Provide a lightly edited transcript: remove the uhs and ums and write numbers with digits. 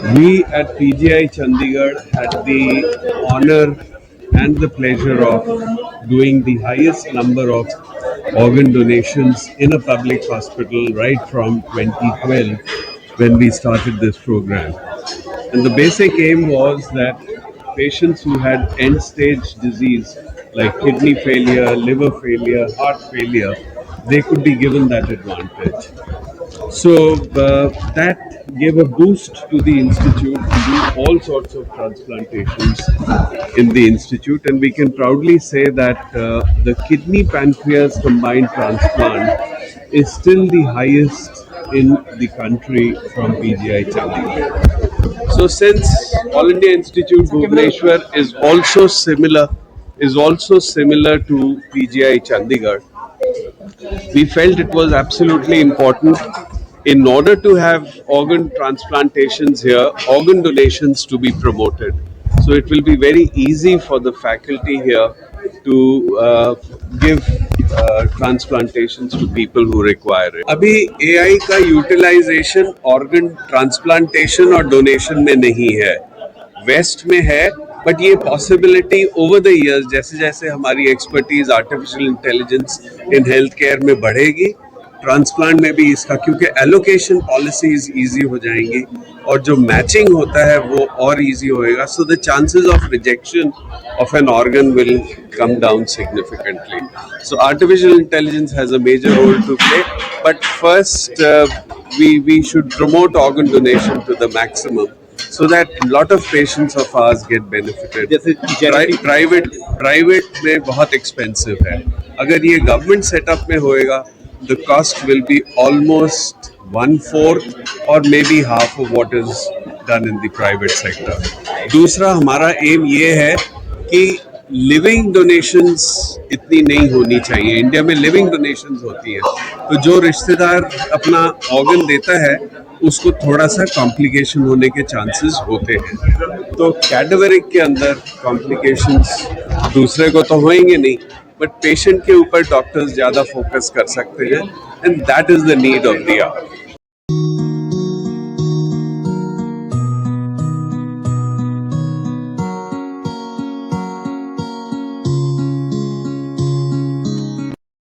We at PGI Chandigarh had the honor and the pleasure of doing the highest number of organ donations in a public hospital right from 2012 when we started this program. And the basic aim was that patients who had end stage disease like kidney failure, liver failure, heart failure, they could be given that advantage. So that gave a boost to the institute to do all sorts of transplantations in the institute, and we can proudly say that the kidney pancreas combined transplant is still the highest in the country from PGI Chandigarh. So since All India Institute Bhubaneswar is also similar to PGI Chandigarh, we felt it was absolutely important in order to have organ transplantations here, organ donations to be promoted. So it will be very easy for the faculty here to give transplantations to people who require it. अभी AI का utilisation organ transplantation और donation में नहीं है, waste में है, but ये possibility over the years जैसे जैसे हमारी expertise artificial intelligence in health care में बढ़ेगी, ट्रांसप्लांट में भी इसका, क्योंकि एलोकेशन पॉलिसीज इजी हो जाएंगी और जो मैचिंग होता है वो और इजी होएगा, so the chances of rejection of an organ will come down significantly. So artificial intelligence has a major role to play, but first we should promote organ donation to the maximum so that a lot of patients of ours get benefited. Private में बहुत expensive है, अगर ये government setup में होएगा the cost will be almost 1/4 or maybe half of what is done in the private sector. दूसरा हमारा M ये है कि लिविंग डोनेशंस इतनी नहीं होनी चाहिए। इंडिया में लिविंग डोनेशंस होती हैं, तो जो रिश्तेदार अपना ऑर्गन देता है उसको थोड़ा सा कॉम्प्लिकेशन होने के चांसेस होते हैं। तो कैडेवरिक के अंदर कॉम्प्लिकेशंस दूसरे को तो होंगे नहीं, बट पेशेंट के ऊपर डॉक्टर्स ज़्यादा फोकस कर सकते हैं, and that is the need of the our.